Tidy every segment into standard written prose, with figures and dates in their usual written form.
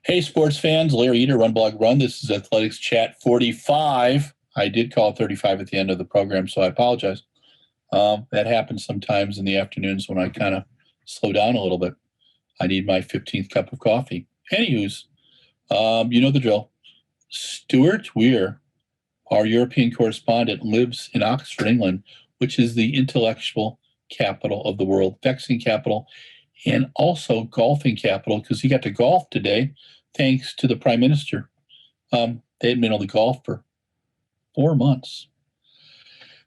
Hey, sports fans, Larry Eater, RunBlogRun. This is Athletics Chat 45. I did call 35 at the end of the program, so I apologize. That happens sometimes in the afternoons when I kind of slow down a little bit. I need my 15th cup of coffee. Anywho's, you know the drill. Stuart Weir, our European correspondent, lives in Oxford, England, which is the intellectual capital of the world, vaccine capital, and also golfing capital, because he got to golf today thanks to the prime minister. They hadn't been able to golf for 4 months.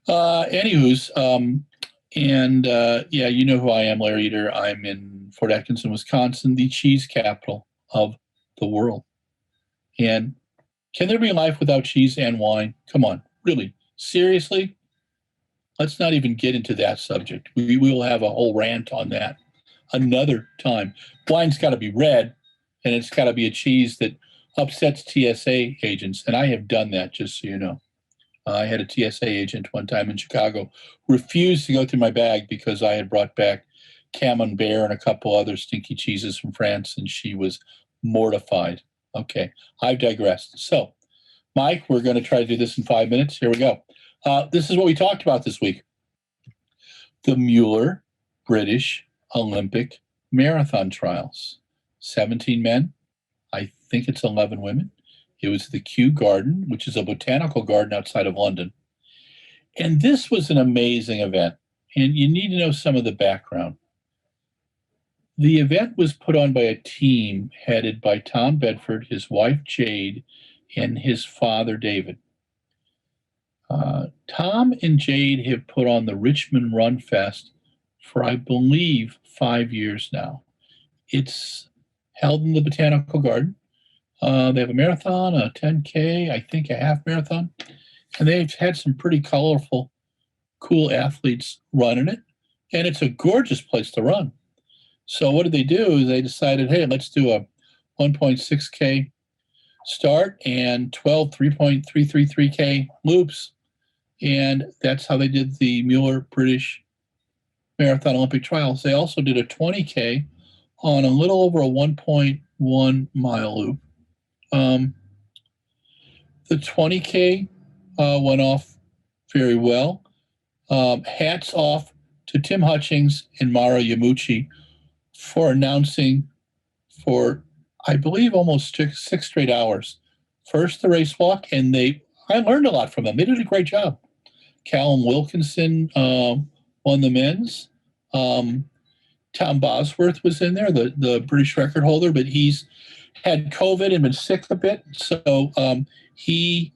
Anywho's, yeah, you know who I am, Larry Eater. I'm in Fort Atkinson, Wisconsin, the cheese capital of the world. And can there be life without cheese and wine? Come on, really, seriously? Let's not even get into that subject. We will have a whole rant on that another time. Wine's got to be red, and it's got to be a cheese that upsets TSA agents. And I have done that, just so you know. I had a TSA agent one time in Chicago refused to go through my bag because I had brought back Camembert and a couple other stinky cheeses from France, and she was mortified. Okay, I've digressed. So, Mike, we're going to try to do this in 5 minutes. Here we go. This is what we talked about this week. The Mueller British Olympic Marathon Trials. 17 men. I think it's 11 women. It was the Kew Garden, which is a botanical garden outside of London. And this was an amazing event. And you need to know some of the background. The event was put on by a team headed by Tom Bedford, his wife Jade, and his father David. Tom and Jade have put on the Richmond Run Fest for, I believe, 5 years now. It's held in the Botanical Garden. They have a marathon, a 10K, I think a half marathon, and they've had some pretty colorful, cool athletes running it, and it's a gorgeous place to run. So what did they do? They decided, hey, let's do a 1.6K start and 12 3.333K loops, and that's how they did the Mueller British Marathon Olympic Trials. They also did a 20K on a little over a 1.1 mile loop. The 20K went off very well. Hats off to Tim Hutchings and Mara Yamuchi for announcing for, I believe, almost six straight hours. First, the race walk, and I learned a lot from them. They did a great job. Callum Wilkinson won the men's. Tom Bosworth was in there, the British record holder, but he's had COVID and been sick a bit. So his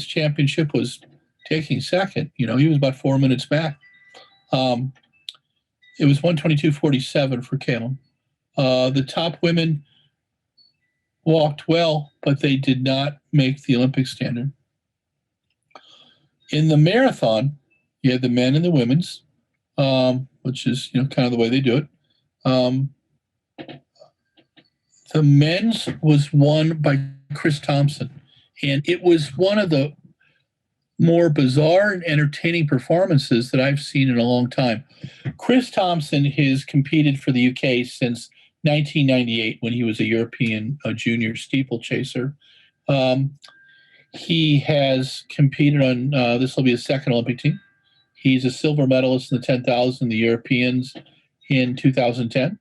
championship was taking second. He was about 4 minutes back. It was 1:22:47 for Callum. The top women walked well, but they did not make the Olympic standard. In the marathon, you had the men and the women's, which is kind of the way they do it. The men's was won by Chris Thompson, and it was one of the more bizarre and entertaining performances that I've seen in a long time. Chris Thompson has competed for the UK since 1998 when he was a European junior steeplechaser. He has competed on, this will be his second Olympic team. He's a silver medalist in the 10,000, the Europeans in 2010.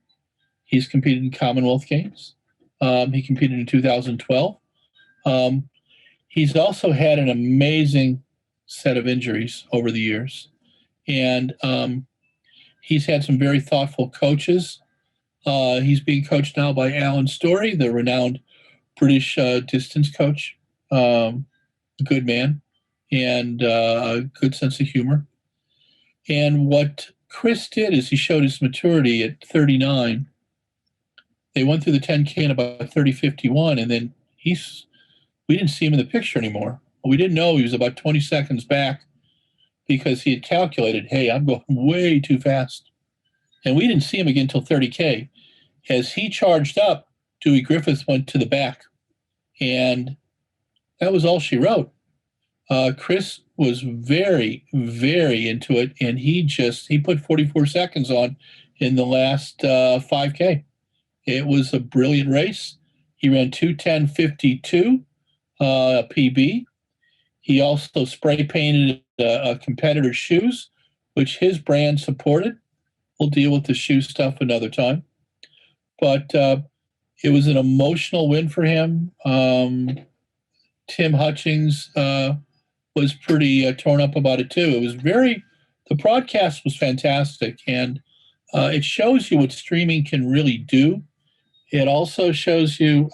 He's competed in Commonwealth Games. He competed in 2012. He's also had an amazing set of injuries over the years. And he's had some very thoughtful coaches. He's being coached now by Alan Story, the renowned British distance coach. Good man and a good sense of humor. And what Chris did is he showed his maturity at 39. They went through the 10K in about 30:51, and then we didn't see him in the picture anymore. We didn't know he was about 20 seconds back because he had calculated, hey, I'm going way too fast. And we didn't see him again until 30K. As he charged up, Dewey Griffith went to the back. And that was all she wrote. Chris was very, very into it, and he put 44 seconds on in the last 5K. It was a brilliant race. He ran 2:10:52 PB. He also spray painted a competitor's shoes, which his brand supported. We'll deal with the shoe stuff another time. But it was an emotional win for him. Tim Hutchings was pretty torn up about it too. It was the broadcast was fantastic, and it shows you what streaming can really do. It also shows you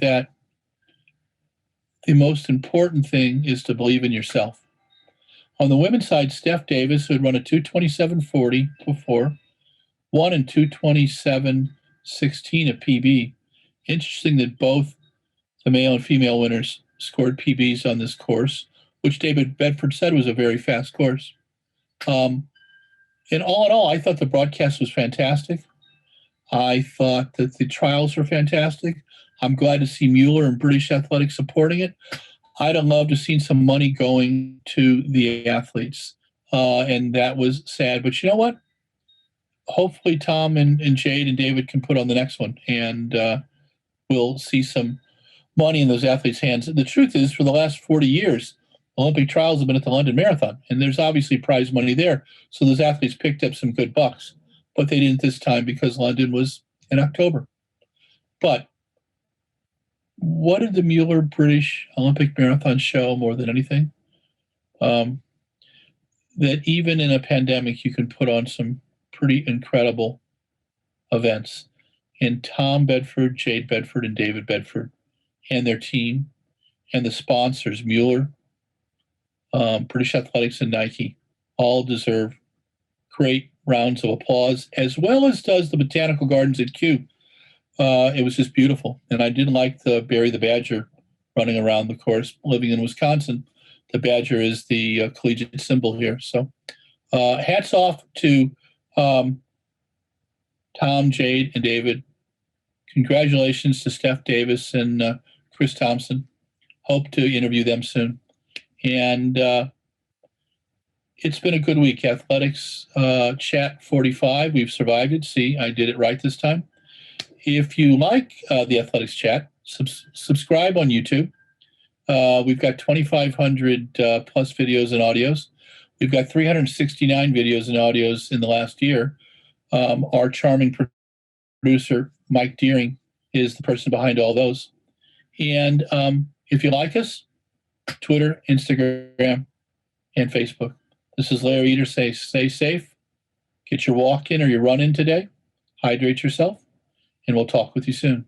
that the most important thing is to believe in yourself. On the women's side, Steph Davis, who had run a 2:27:40 before, won in 2:27:16 at PB. Interesting that both the male and female winners scored PBs on this course, which David Bedford said was a very fast course. And all in all, I thought the broadcast was fantastic. I thought that the trials were fantastic. I'm glad to see Mueller and British Athletics supporting it. I'd have loved to have seen some money going to the athletes, and that was sad. But you know what? Hopefully Tom and Jade and David can put on the next one, and we'll see some money in those athletes' hands. The truth is, for the last 40 years, Olympic trials have been at the London Marathon, and there's obviously prize money there. So those athletes picked up some good bucks, but they didn't this time because London was in October. But what did the Mueller British Olympic Marathon show more than anything? That even in a pandemic, you can put on some pretty incredible events. And Tom Bedford, Jade Bedford, and David Bedford, and their team, and the sponsors, Mueller, British Athletics, and Nike, all deserve great rounds of applause, as well as does the Botanical Gardens at Kew. It was just beautiful. And I didn't like the Barry the Badger running around the course. Living in Wisconsin, the Badger is the collegiate symbol here. So hats off to Tom, Jade, and David. Congratulations to Steph Davis and Chris Thompson. Hope to interview them soon. And it's been a good week. Athletics Chat 45. We've survived it. See, I did it right this time. If you like the Athletics Chat, subscribe on YouTube. We've got 2,500 plus videos and audios. We've got 369 videos and audios in the last year. Our charming producer, Mike Deering, is the person behind all those. And if you like us, Twitter, Instagram, and Facebook. This is Larry Eater. Stay safe. Get your walk in or your run in today. Hydrate yourself. And we'll talk with you soon.